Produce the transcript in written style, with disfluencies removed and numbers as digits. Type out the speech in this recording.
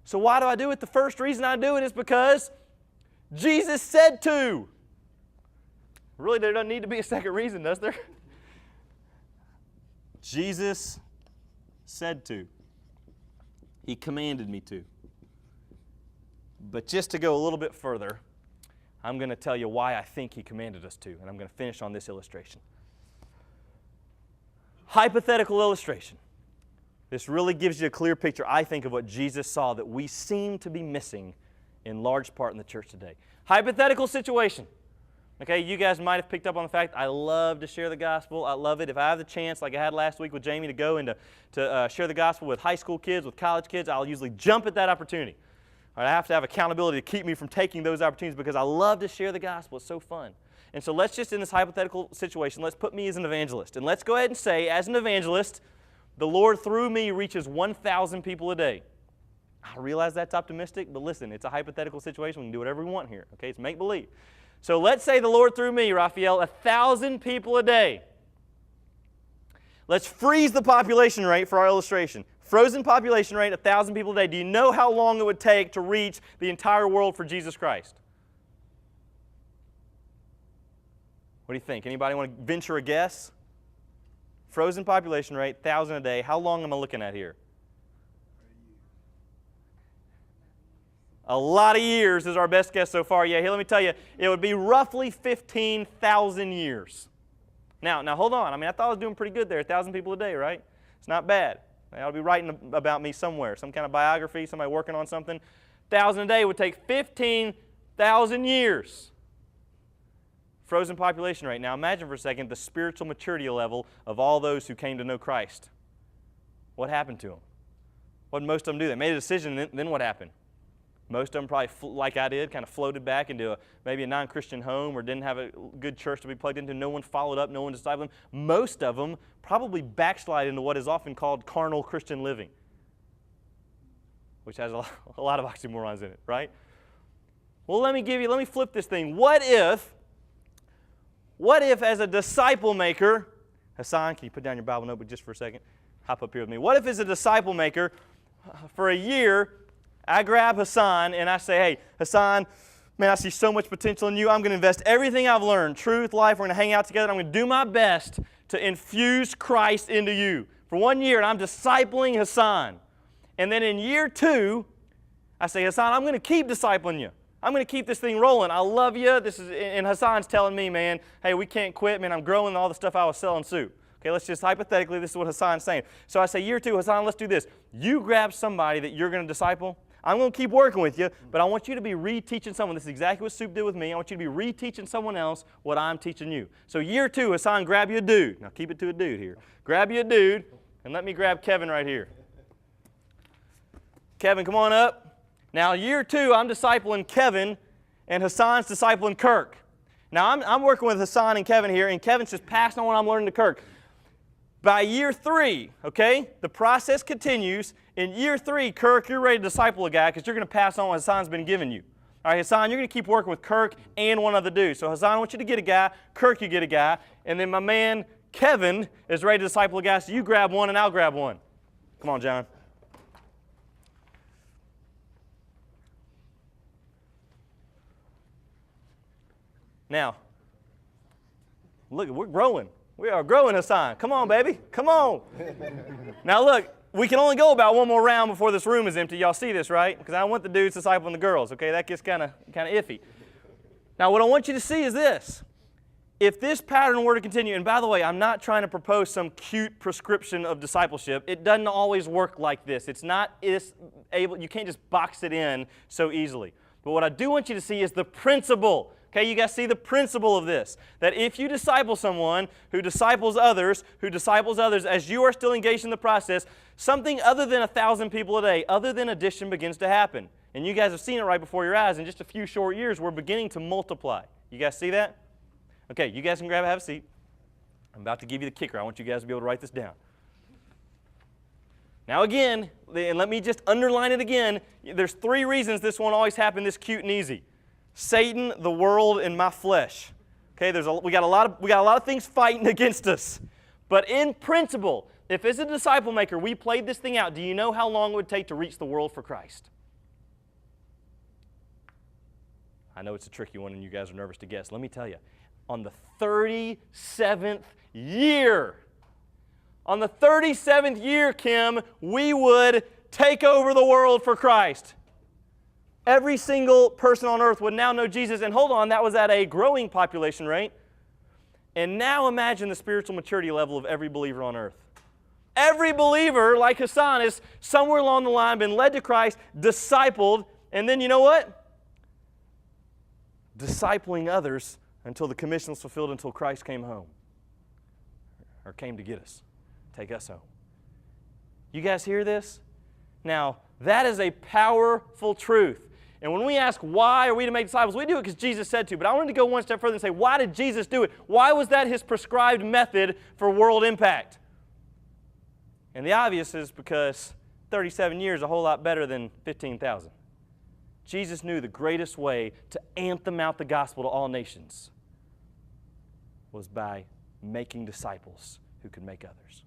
So why do I do it? The first reason I do it is because Jesus said to. Really, there doesn't need to be a second reason, does there? Jesus said to. He commanded me to. But just to go a little bit further, I'm going to tell you why I think He commanded us to, and I'm going to finish on this illustration. Hypothetical illustration. This really gives you a clear picture, I think, of what Jesus saw that we seem to be missing in large part in the church today. Hypothetical situation. Okay, you guys might have picked up on the fact I love to share the gospel. I love it. If I have the chance, like I had last week with Jamie, to go and to share the gospel with high school kids, with college kids, I'll usually jump at that opportunity. All right, I have to have accountability to keep me from taking those opportunities because I love to share the gospel. It's so fun. And so let's just, in this hypothetical situation, let's put me as an evangelist. And let's go ahead and say, as an evangelist, the Lord through me reaches 1,000 people a day. I realize that's optimistic, but listen, it's a hypothetical situation. We can do whatever we want here. Okay, it's make-believe. So let's say the Lord through me, Raphael, 1,000 people a day. Let's freeze the population rate for our illustration. Frozen population rate, 1,000 people a day. Do you know how long it would take to reach the entire world for Jesus Christ? What do you think? Anybody want to venture a guess? Frozen population rate, 1,000 a day. How long am I looking at here? A lot of years is our best guess so far. Yeah, here, let me tell you, it would be roughly 15,000 years. Now hold on. I mean, I thought I was doing pretty good there. 1,000 people a day, right? It's not bad. They ought to be writing about me somewhere, some kind of biography, somebody working on something. 1,000 a day would take 15,000 years. Frozen population rate. Now imagine for a second the spiritual maturity level of all those who came to know Christ. What happened to them? What did most of them do? They made a decision, then what happened? Most of them probably, like I did, kind of floated back into maybe a non-Christian home or didn't have a good church to be plugged into. No one followed up. No one discipled them. Most of them probably backslide into what is often called carnal Christian living, which has a lot of oxymorons in it, right? Well, let me flip this thing. What if as a disciple maker, Hassan, can you put down your Bible notebook just for a second? Hop up here with me. What if as a disciple maker, for a year, I grab Hassan and I say, hey, Hassan, man, I see so much potential in you. I'm going to invest everything I've learned, truth, life. We're going to hang out together. I'm going to do my best to infuse Christ into you. For 1 year, and I'm discipling Hassan. And then in year 2, I say, Hassan, I'm going to keep discipling you. I'm going to keep this thing rolling. I love you. And Hassan's telling me, man, hey, we can't quit. Man, I'm growing all the stuff I was selling soup. Okay, let's just hypothetically, this is what Hassan's saying. So I say, year 2, Hassan, let's do this. You grab somebody that you're going to disciple. I'm going to keep working with you, but I want you to be reteaching someone. This is exactly what Soup did with me. I want you to be reteaching someone else what I'm teaching you. So year 2, Hassan, grab you a dude. Now keep it to a dude here. Grab you a dude, and let me grab Kevin right here. Kevin, come on up. Now year 2, I'm discipling Kevin, and Hassan's discipling Kirk. Now I'm working with Hassan and Kevin here, and Kevin's just passing on what I'm learning to Kirk. By year 3, okay, the process continues. In year 3, Kirk, you're ready to disciple a guy because you're going to pass on what Hassan's been giving you. All right, Hassan, you're going to keep working with Kirk and one other dude. So Hassan, I want you to get a guy. Kirk, you get a guy. And then my man, Kevin, is ready to disciple a guy. So you grab one and I'll grab one. Come on, John. Now, look, we're growing. We are growing, Hassan. Come on, baby. Come on. Now, look, we can only go about one more round before this room is empty. Y'all see this, right? Because I don't want the dudes discipling the girls, okay? That gets kind of iffy. Now, what I want you to see is this. If this pattern were to continue, and by the way, I'm not trying to propose some cute prescription of discipleship. It doesn't always work like this. You can't just box it in so easily. But what I do want you to see is the principle. Okay, you guys see the principle of this, that if you disciple someone who disciples others, as you are still engaged in the process, something other than 1,000 people a day, other than addition begins to happen. And you guys have seen it right before your eyes. In just a few short years, we're beginning to multiply. You guys see that? Okay, you guys can have a seat. I'm about to give you the kicker. I want you guys to be able to write this down. Now again, and let me just underline it again, there's 3 reasons this won't always happen this cute and easy. Satan, the world, and my flesh. Okay, we got a lot of things fighting against us. But in principle, if as a disciple maker we played this thing out, do you know how long it would take to reach the world for Christ? I know it's a tricky one and you guys are nervous to guess. Let me tell you, on the 37th year, Kim, we would take over the world for Christ. Every single person on earth would now know Jesus. And hold on, that was at a growing population rate. And now imagine the spiritual maturity level of every believer on earth. Every believer, like Hassan, is somewhere along the line been led to Christ, discipled, and then you know what? Discipling others until the commission was fulfilled, until Christ came home. Or came to get us, take us home. You guys hear this? Now, that is a powerful truth. And when we ask why are we to make disciples, we do it because Jesus said to. But I wanted to go one step further and say, why did Jesus do it? Why was that His prescribed method for world impact? And the obvious is because 37 years is a whole lot better than 15,000. Jesus knew the greatest way to anthem out the gospel to all nations was by making disciples who could make others.